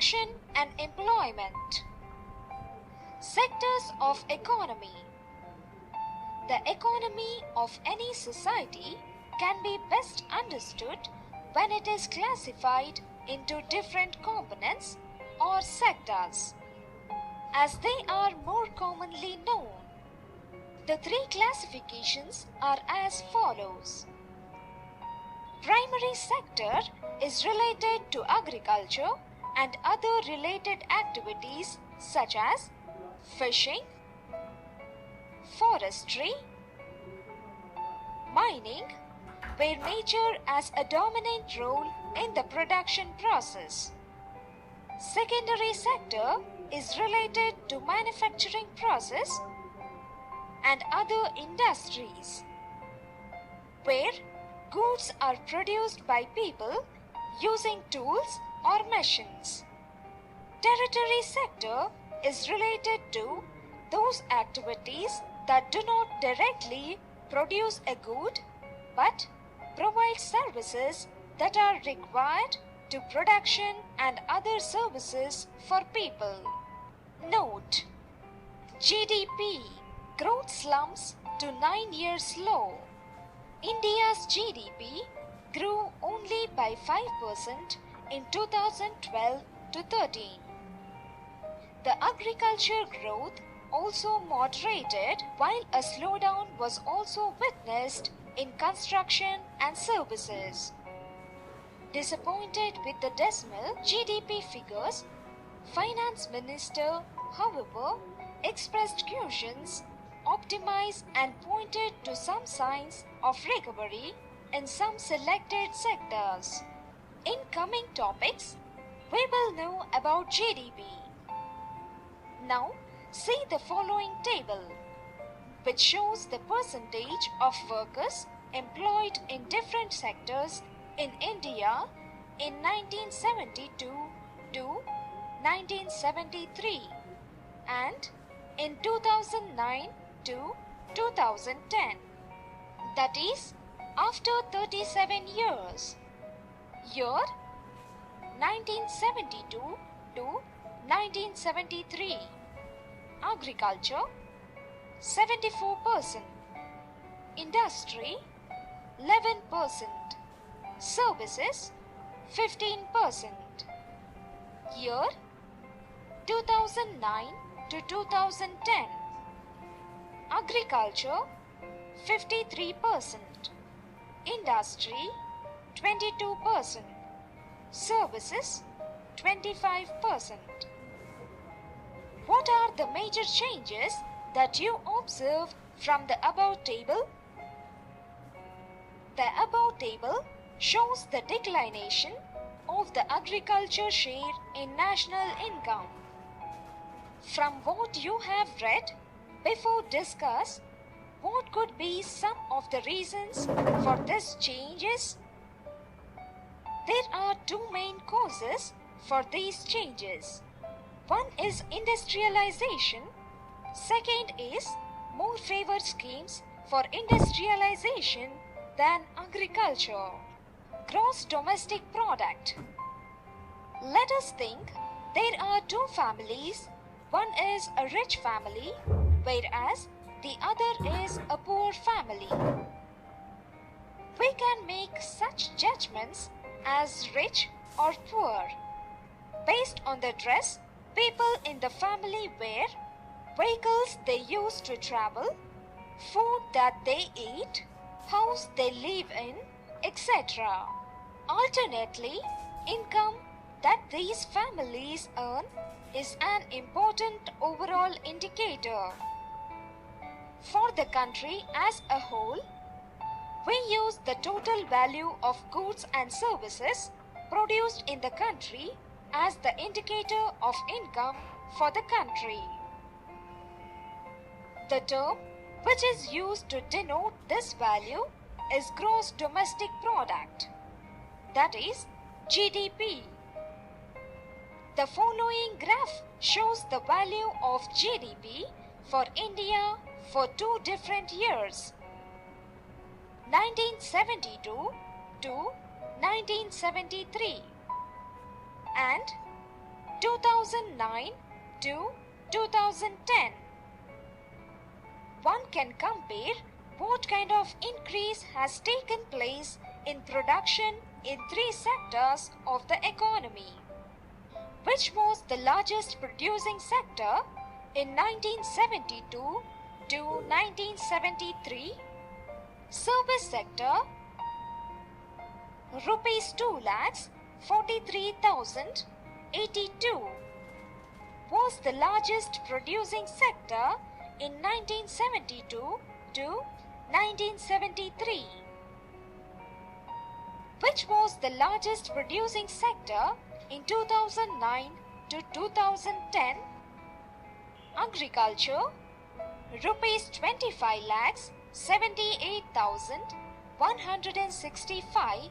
production and employment. Sectors of economy. The economy of any society can be best understood when it is classified into different components or sectors, as they are more commonly known. The three classifications are as follows. Primary sector is related to agriculture and other related activities such as fishing, forestry, mining, where nature has a dominant role in the production process. Secondary sector is related to manufacturing process and other industries, where goods are produced by people using tools or machines. Tertiary sector is related to those activities that do not directly produce a good but provide services that are required to production and other services for people. Note: GDP growth slumps to 9 years low. India's GDP grew only by 5% in 2012 to 13. The agriculture growth also moderated, while a slowdown was also witnessed in construction and services. Disappointed with the dismal GDP figures, Finance Minister, however, expressed cautions, optimised and pointed to some signs of recovery in some selected sectors. In coming topics, we will know about GDP. Now, see the following table, which shows the percentage of workers employed in different sectors in India in 1972 to 1973 and in 2009 to 2010. That is, after 37 years. Year 1972 to 1973. Agriculture 74%, industry 11%, services 15%. Year 2009 to 2010. Agriculture 53%, industry 22%, services 25%. What are the major changes that you observe from the above table? The above table shows the declination of the agriculture share in national income. From what you have read, before discuss what could be some of the reasons for this changes. There are two main causes for these changes. One is industrialization, second is more favored schemes for industrialization than agriculture. Gross domestic product. Let us think there are two families. One is a rich family, whereas the other is a poor family. We can make such judgments as rich or poor based on the dress people in the family wear, vehicles they use to travel, food that they eat, house they live in, etc. Alternately, income that these families earn is an important overall indicator. For the country as a whole, we use the total value of goods and services produced in the country as the indicator of income for the country. The term which is used to denote this value is gross domestic product, that is GDP. The following graph shows the value of GDP for India for two different years, 1972 to 1973 and 2009 to 2010. One can compare what kind of increase has taken place in production in three sectors of the economy. Which was the largest producing sector in 1972 to 1973? Service sector, rupees 2,43,082 was the largest producing sector in 1972 to 1973. Which was the largest producing sector in 2009 to 2010? Agriculture, rupees 25,78,165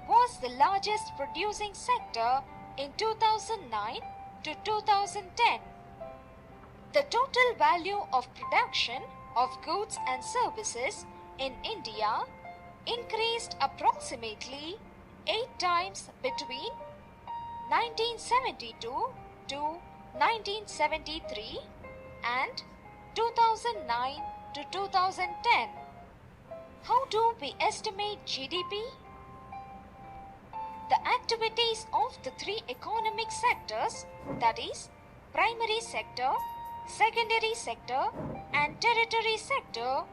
was the largest producing sector in 2009 to 2010. The total value of production of goods and services in India increased approximately 8 times between 1972 to 1973 and 2009 to 2010. How do we estimate GDP? The activities of the three economic sectors, that is, primary sector, secondary sector, and tertiary sector,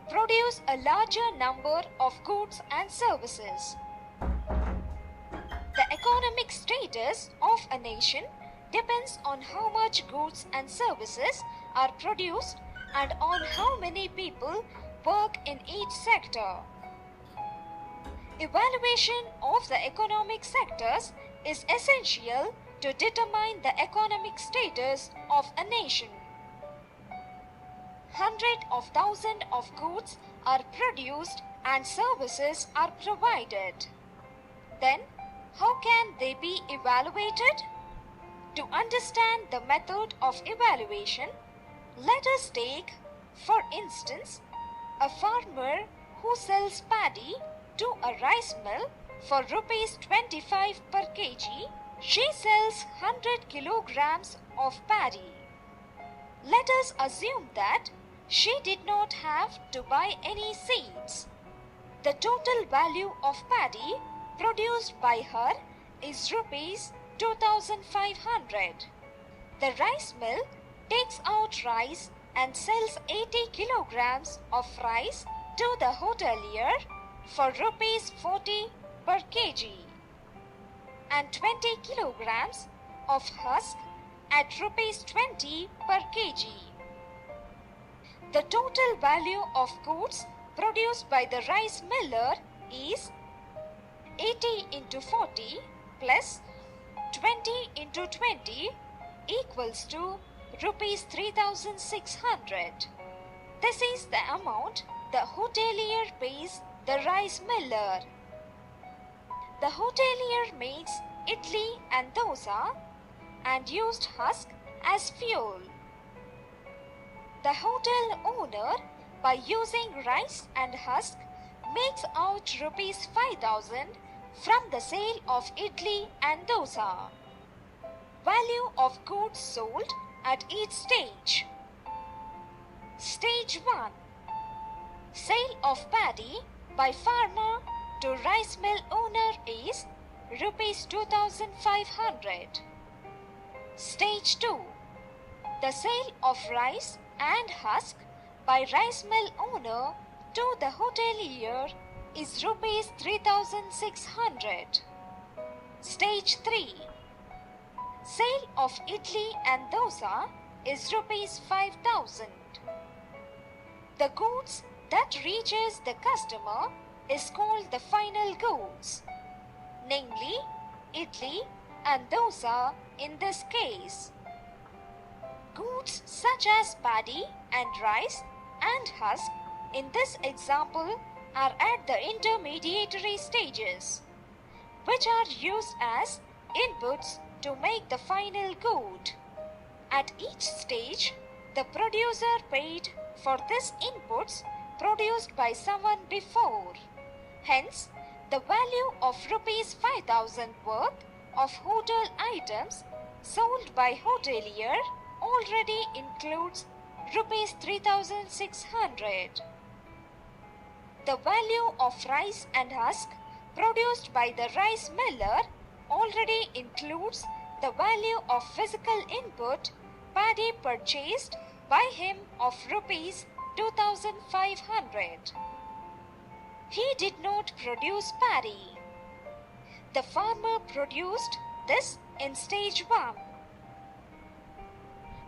produce a larger number of goods and services. The economic status of a nation depends on how much goods and services are produced and on how many people work in each sector. Evaluation of the economic sectors is essential to determine the economic status of a nation. Hundreds of thousands of goods are produced and services are provided. Then, how can they be evaluated? To understand the method of evaluation, let us take, for instance, a farmer who sells paddy to a rice mill for rupees 25 per kg. She sells 100 kilograms of paddy. Let us assume that she did not have to buy any seeds. The total value of paddy produced by her is rupees 2,500. The rice mill takes out rice and sells 80 kilograms of rice to the hotelier for rupees 40 per kg and 20 kilograms of husk at rupees 20 per kg. The total value of goods produced by the rice miller is 80 into 40 plus 20 into 20 equals to rupees 3,600. This is the amount the hotelier pays the rice miller. The hotelier makes idli and dosa and used husk as fuel. The hotel owner, by using rice and husk, makes out rupees 5,000 from the sale of idli and dosa. Value of goods sold at each stage. Stage 1. Sale of paddy by farmer to rice mill owner is rupees 2,500. Stage 2. The sale of rice and husk by rice mill owner to the hotelier is rupees 3,600. Stage 3. Sale of idli and dosa is rupees 5,000. The goods that reaches the customer is called the final goods, namely idli and dosa in this case. Goods such as paddy and rice and husk in this example are at the intermediary stages, which are used as inputs to make the final good. At each stage, the producer paid for these inputs produced by someone before. Hence, the value of rupees 5,000 worth of hotel items sold by hotelier already includes rupees 3600. The value of rice and husk produced by the rice miller already includes the value of physical input paddy purchased by him of rupees 2500. He did not produce paddy. The farmer produced this in stage 1.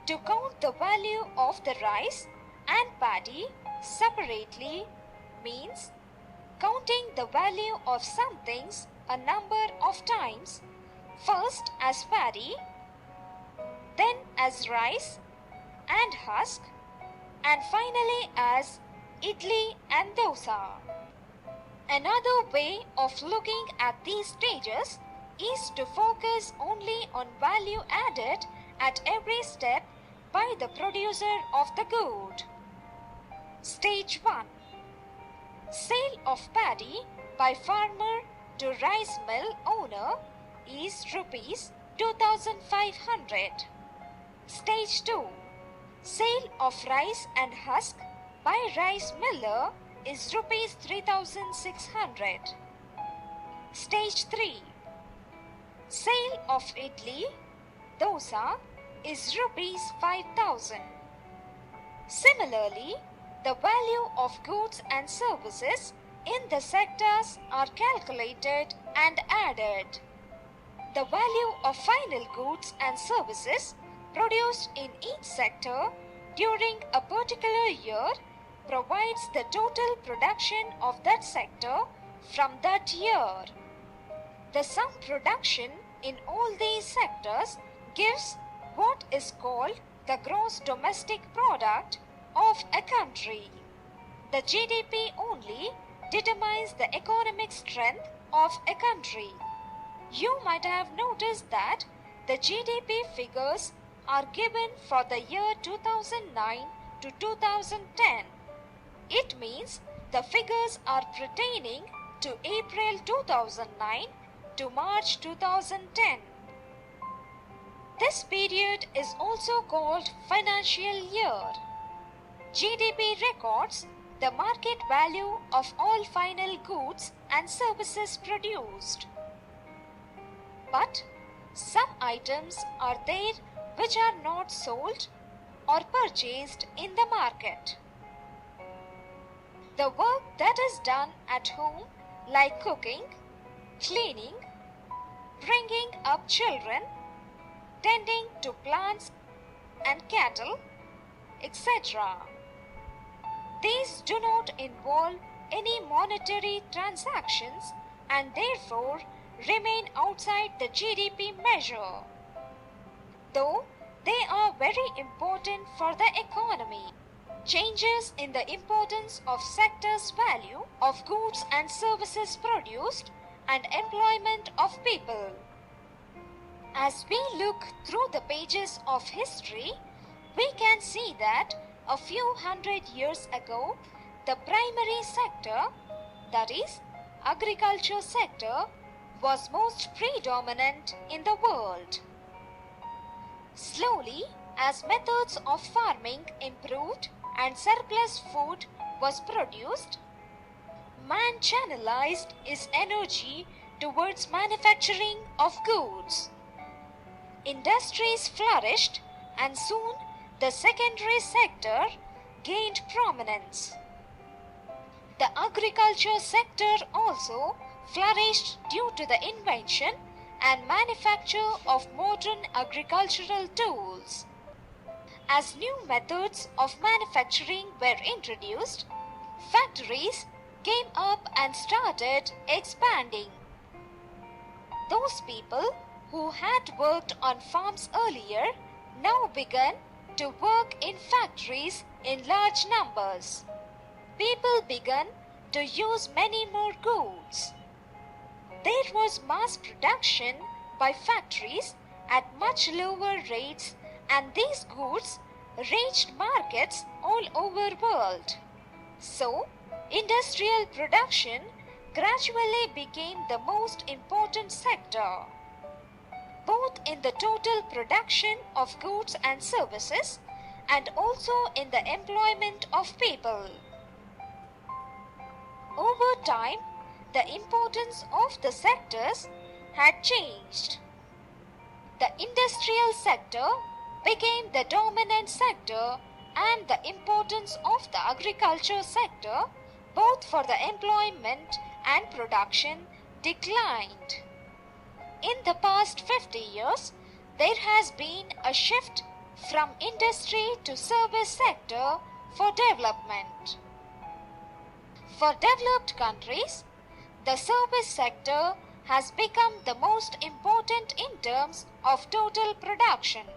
To count the value of the rice and paddy separately means counting the value of some things a number of times, first as paddy, then as rice and husk, and finally as idli and dosa. Another way of looking at these stages is to focus only on value added at every step by the producer of the good. Stage 1. Sale of paddy by farmer to rice mill owner is rupees 2500. Stage 2. Sale of rice and husk by rice miller is rupees 3600. Stage 3. Sale of idli, dosa is rupees 5000. Similarly, the value of goods and services in the sectors are calculated and added. The value of final goods and services produced in each sector during a particular year provides the total production of that sector from that year. The sum production in all these sectors gives what is called the gross domestic product of a country. The GDP only determines the economic strength of a country. You might have noticed that the GDP figures are given for the year 2009 to 2010. It means the figures are pertaining to April 2009 to March 2010. This period is also called financial year. GDP records the market value of all final goods and services produced. But some items are there which are not sold or purchased in the market. The work that is done at home, like cooking, cleaning, bringing up children, tending to plants and cattle, etc. These do not involve any monetary transactions and therefore remain outside the GDP measure, though they are very important for the economy. Changes in the importance of sectors' value of goods and services produced and employment of people. As we look through the pages of history, we can see that a few hundred years ago, the primary sector, that is, agriculture sector, was most predominant in the world. Slowly, as methods of farming improved and surplus food was produced, man channelized his energy towards manufacturing of goods. Industries flourished and soon the secondary sector gained prominence. The agriculture sector also flourished due to the invention and manufacture of modern agricultural tools. As new methods of manufacturing were introduced, factories came up and started expanding. Those people who had worked on farms earlier now began to work in factories in large numbers. People began to use many more goods. There was mass production by factories at much lower rates, and these goods reached markets all over world. So, industrial production gradually became the most important sector. both in the total production of goods and services and also in the employment of people. Over time, the importance of the sectors had changed. The industrial sector became the dominant sector and the importance of the agriculture sector, both for the employment and production, declined. In the past 50 years, there has been a shift from industry to service sector for development. For developed countries, the service sector has become the most important in terms of total production.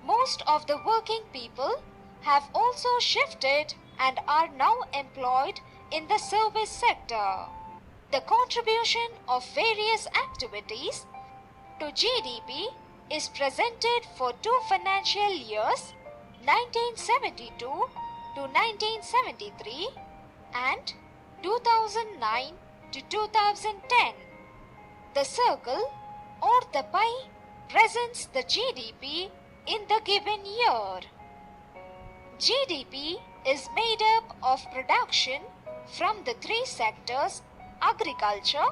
Most of the working people have also shifted and are now employed in the service sector. The contribution of various activities to GDP is presented for 2 financial years 1972 to 1973 and 2009 to 2010. The circle or the pie presents the GDP in the given year. GDP is made up of production from the 3 sectors: agriculture,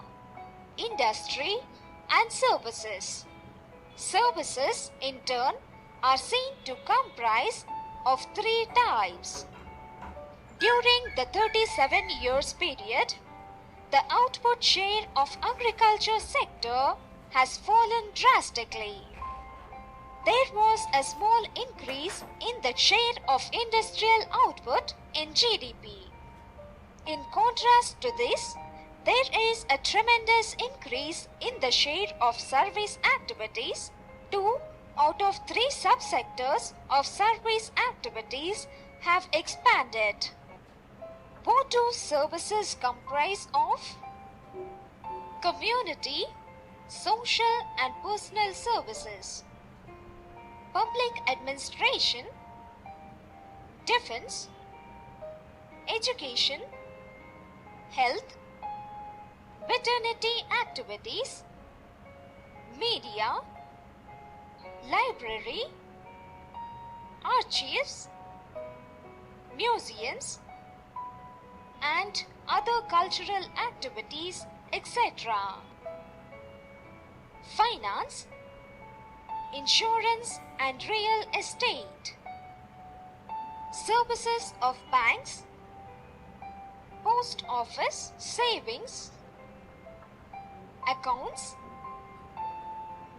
industry and services. Services in turn are seen to comprise of 3 types. During the 37 years period, the output share of agriculture sector has fallen drastically. There was a small increase in the share of industrial output in GDP. In contrast to this, there is a tremendous increase in the share of service activities. 2 out of 3 subsectors of service activities have expanded. What do services comprise of? Community, social and personal services, public administration, defense, education, health, veterinary activities, media, library, archives, museums, and other cultural activities, etc. Finance, insurance and real estate, services of banks, post office, savings, accounts,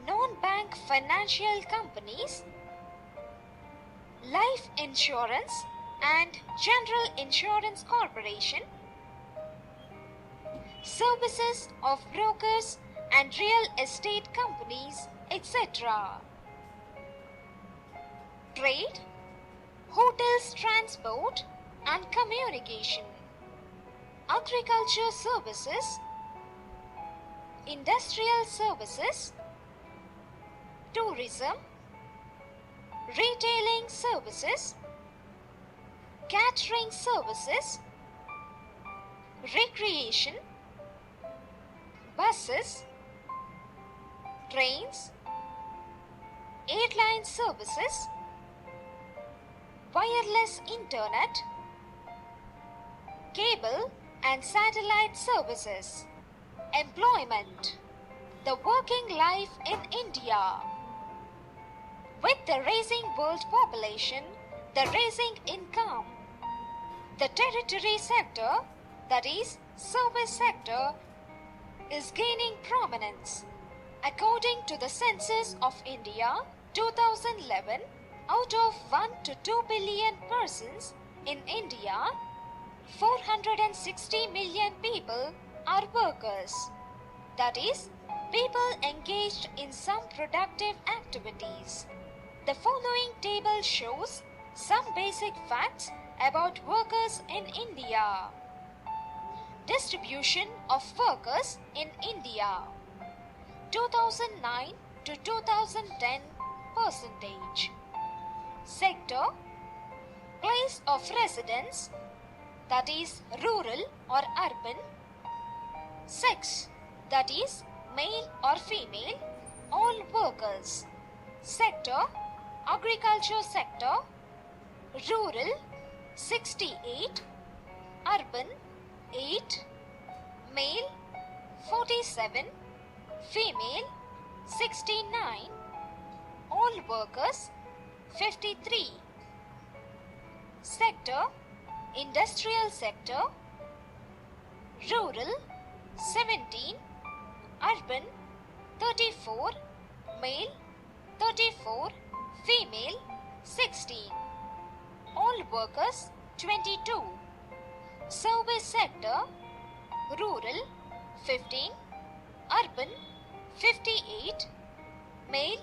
non-bank financial companies, life insurance and general insurance corporation, services of brokers and real estate companies, etc. Trade, hotels, transport and communication, agriculture services, industrial services, tourism, retailing services, catering services, recreation, buses, trains, airline services, wireless internet, cable and satellite services. Employment, the working life in India. With the rising world population, the rising income, the territory sector, that is, service sector, is gaining prominence. According to the Census of India 2011, out of 1 to 2 billion persons in India, 460 million people are workers. That is, people engaged in some productive activities. The following table shows some basic facts about workers in India. Distribution of workers in India 2009 to 2010 percentage. Sector, place of residence, that is rural or urban. Sex, that is male or female. all workers. Sector, agriculture sector, rural 68, urban 8, male 47, female 69, all workers 53. Sector, industrial sector, rural 17, urban 34, male 34, female 16, all workers 22. Service sector, rural 15, urban 58, male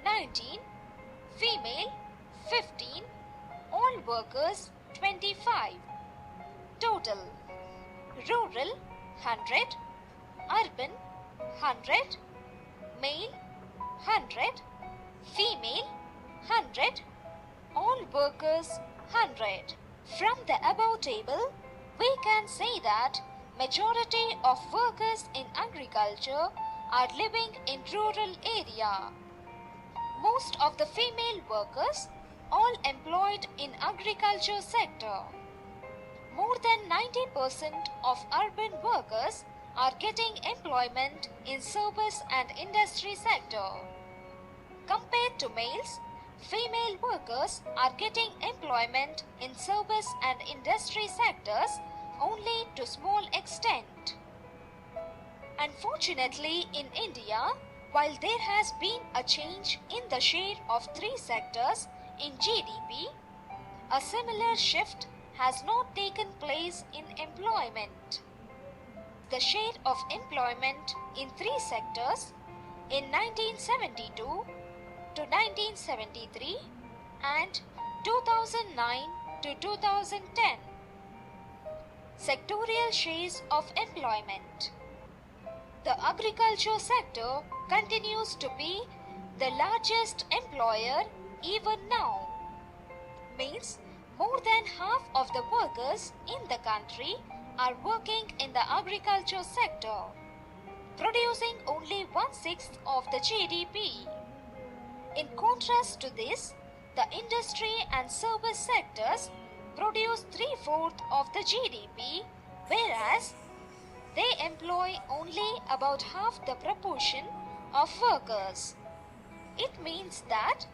19, female 15, all workers 25. Total, rural 100, urban 100, male 100, female 100, all workers 100. From the above table, we can say that majority of workers in agriculture are living in rural area. Most of the female workers all employed in agriculture sector. More than 90% of urban workers are getting employment in service and industry sector. Compared to males, female workers are getting employment in service and industry sectors only to small extent. Unfortunately, in India, while there has been a change in the share of three sectors in GDP, a similar shift has not taken place in employment. The share of employment in three sectors in 1972 to 1973 and 2009 to 2010. Sectorial shares of employment. The agriculture sector continues to be the largest employer even now. Means more than half of the workers in the country are working in the agriculture sector, producing only 1/6 of the GDP. In contrast to this, the industry and service sectors produce 3/4 of the GDP, whereas they employ only about half the proportion of workers. It means that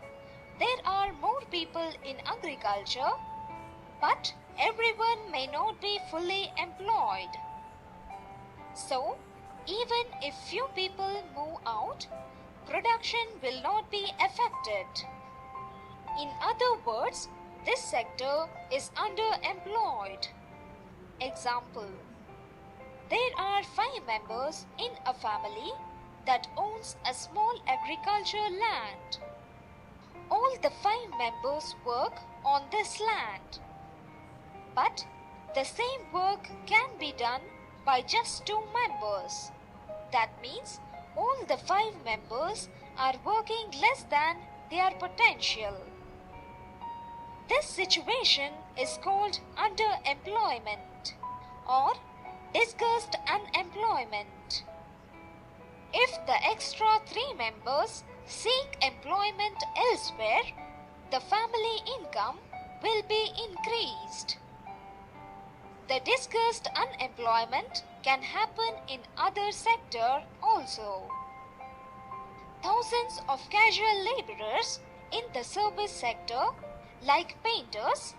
there are more people in agriculture, but everyone may not be fully employed. So, even if few people move out, production will not be affected. In other words, this sector is underemployed. Example: there are 5 members in a family that owns a small agricultural land. All the 5 members work on this land. But the same work can be done by just 2 members. That means all the 5 members are working less than their potential. This situation is called underemployment or disguised unemployment. If the extra 3 members seek employment elsewhere, the family income will be increased. The discussed unemployment can happen in other sector also. Thousands of casual laborers in the service sector like painters,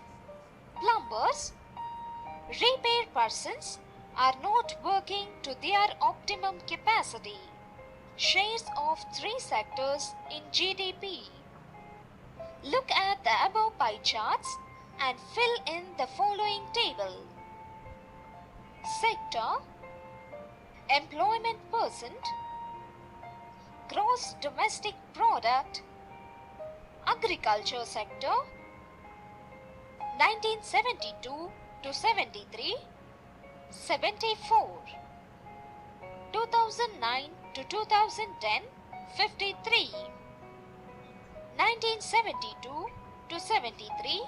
plumbers, repair persons are not working to their optimum capacity. Shares of 3 sectors in GDP. Look at the above pie charts and fill in the following table. Sector, employment percent, gross domestic product, agriculture sector, 1972 to 73, 74, 2009 to 2010, 53, 1972 to 73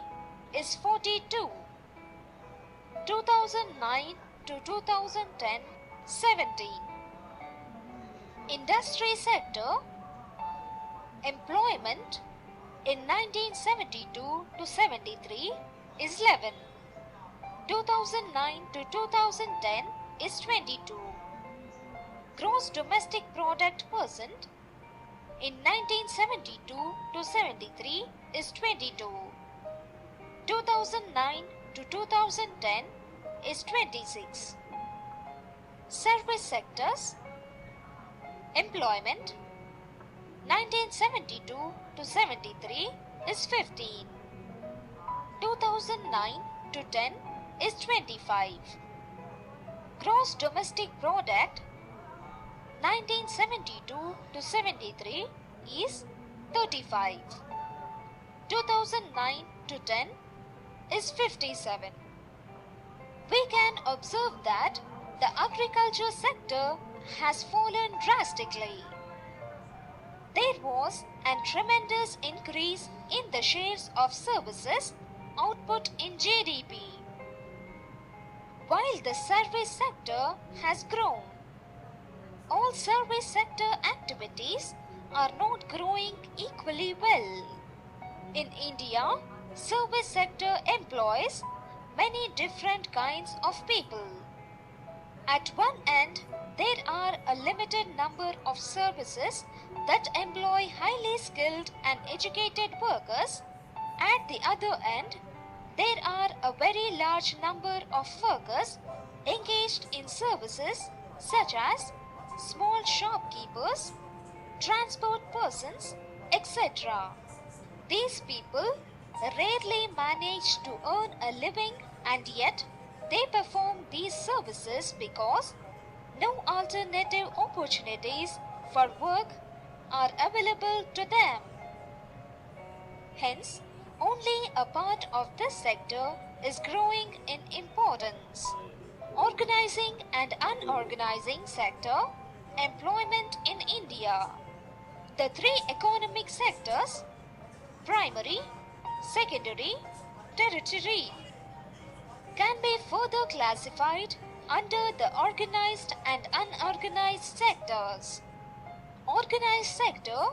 is 42, 2009 to 2010, 17. Industry sector, Employment in 1972 to 73 is 11. 2009 to 2010 is 22. Gross domestic product percent in 1972 to 73 is 22. 2009 to 2010 is 26. Service sectors. Employment 1972 to 73 is 15. 2009 to 10 is 25. Gross domestic product 1972 to 73 is 35. 2009 to 10 is 57. We can observe that the agriculture sector has fallen drastically. There was a tremendous increase in the shares of services output in GDP, while the service sector has grown. All service sector activities are not growing equally well. In India, service sector employs many different kinds of people. At one end, there are a limited number of services that employ highly skilled and educated workers. At the other end, there are a very large number of workers engaged in services such as small shopkeepers, transport persons, etc. These people rarely manage to earn a living, and yet they perform these services because no alternative opportunities for work are available to them. Hence, only a part of this sector is growing in importance. Organizing and unorganizing sector employment in India. The three economic sectors, primary, secondary, tertiary, can be further classified under the organized and unorganized sectors. Organized sector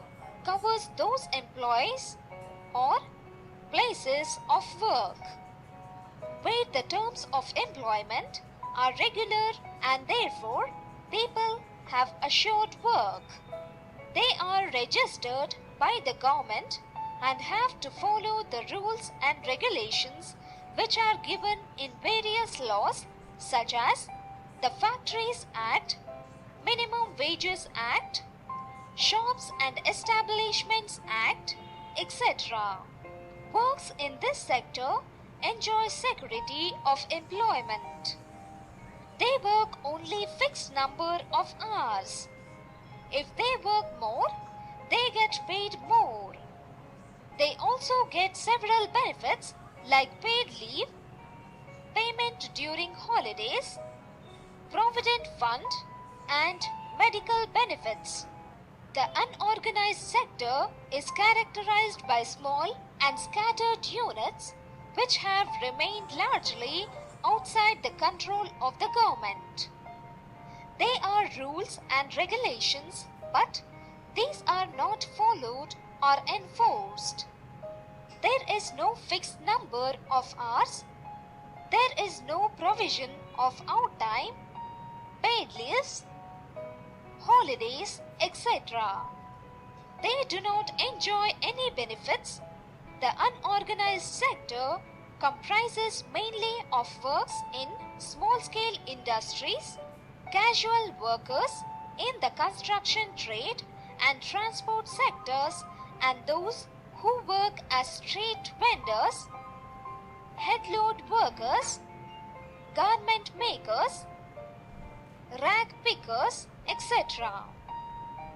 covers those employees or places of work where the terms of employment are regular and therefore people have assured work. They are registered by the government and have to follow the rules and regulations which are given in various laws such as the Factories Act, Minimum Wages Act, Shops and Establishments Act, etc. Works in this sector enjoy security of employment. They work only fixed number of hours. If they work more, they get paid more. They also get several benefits like paid leave, payment during holidays, provident fund, and medical benefits. The unorganized sector is characterized by small and scattered units which have remained largely outside the control of the government. They are rules and regulations, but these are not followed or enforced. There is no fixed number of hours. There is no provision of outtime, paid leaves, holidays, etc. They do not enjoy any benefits. The unorganized sector comprises mainly of works in small-scale industries, casual workers in the construction trade and transport sectors, and those who work as street vendors, headload workers, garment makers, rag pickers, etc.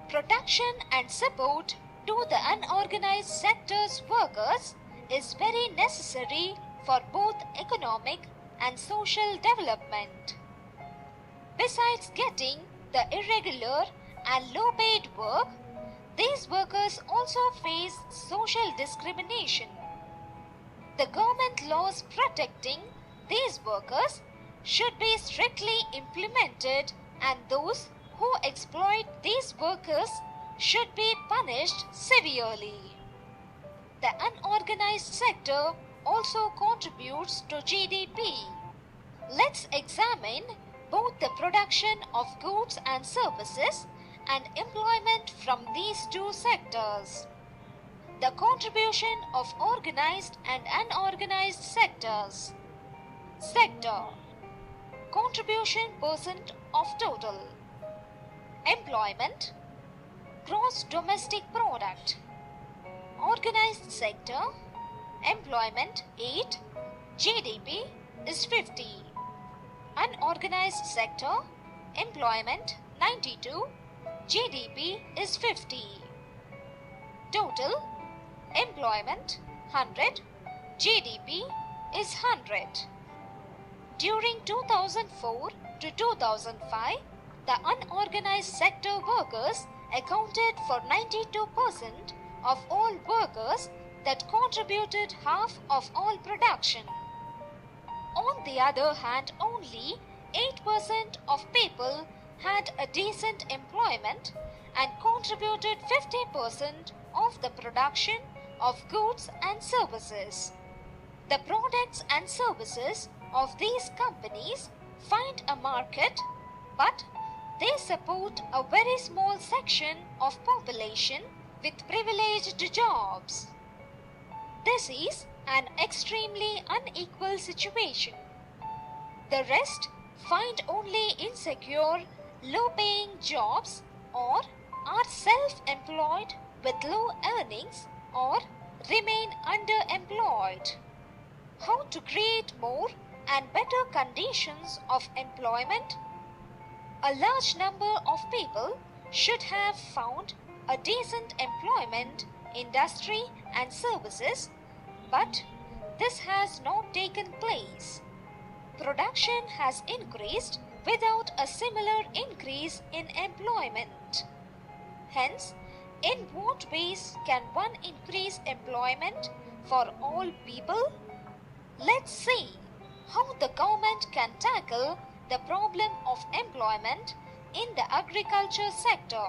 Protection and support to the unorganized sector's workers is very necessary for both economic and social development. Besides getting the irregular and low-paid work, these workers also face social discrimination. The government laws protecting these workers should be strictly implemented, and those who exploit these workers should be punished severely. The unorganized sector also contributes to GDP. Let's examine both the production of goods and services and employment from these two sectors. The contribution of organized and unorganized sectors. Sector. Contribution percent of total. Employment. Gross domestic product. Organized sector. Employment 8. GDP is 50. Unorganized sector. Employment 92. GDP is 50. Total. Employment 100. GDP is 100. During 2004 to 2005, the unorganized sector workers accounted for 92% of all workers that contributed half of all production. On the other hand, only 8% of people had a decent employment and contributed 50% of the production of goods and services. The products and services of these companies find a market, but they support a very small section of population with privileged jobs. This is an extremely unequal situation. The rest find only insecure, low-paying jobs or are self-employed with low earnings or remain underemployed. How to create more and better conditions of employment? A large number of people should have found a decent employment, industry and services, but this has not taken place. Production has increased without a similar increase in employment. Hence, in what ways can one increase employment for all people? Let's see how the government can tackle the problem of employment in the agriculture sector.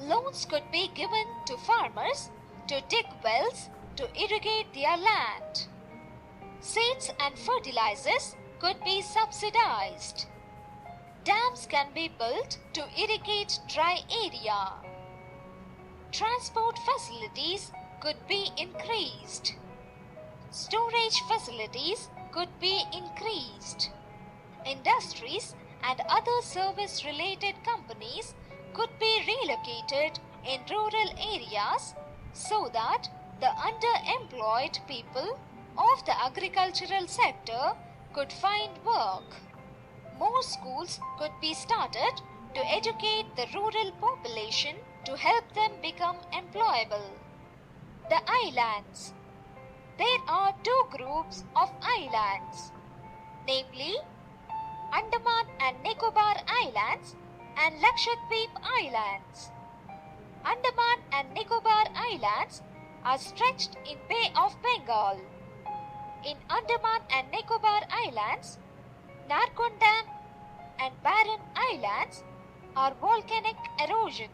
Loans could be given to farmers to dig wells to irrigate their land. Seeds and fertilizers could be subsidized. Dams can be built to irrigate dry area. Transport facilities could be increased. Storage facilities could be increased. Industries and other service-related companies could be relocated in rural areas so that the underemployed people of the agricultural sector could find work. More schools could be started to educate the rural population to help them become employable. The islands. There are two groups of islands, namely Andaman and Nicobar Islands and Lakshadweep Islands. Andaman and Nicobar Islands are stretched in Bay of Bengal. In Andaman and Nicobar Islands, Narcondam and Barren Islands are volcanic erosion.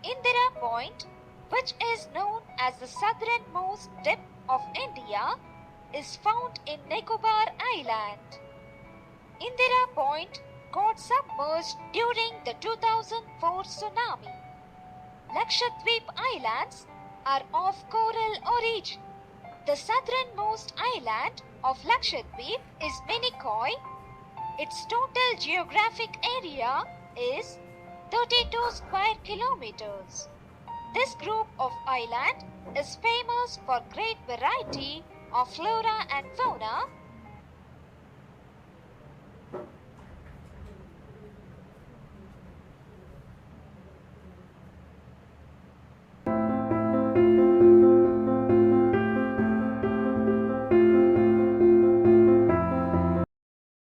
Indira Point, which is known as the southernmost tip of India, is found in Nicobar Island. Indira Point got submerged during the 2004 tsunami. Lakshadweep Islands are of coral origin. The southernmost island of Lakshadweep is Minicoy. Its total geographic area is 32 square kilometers. This group of island is famous for great variety of flora and fauna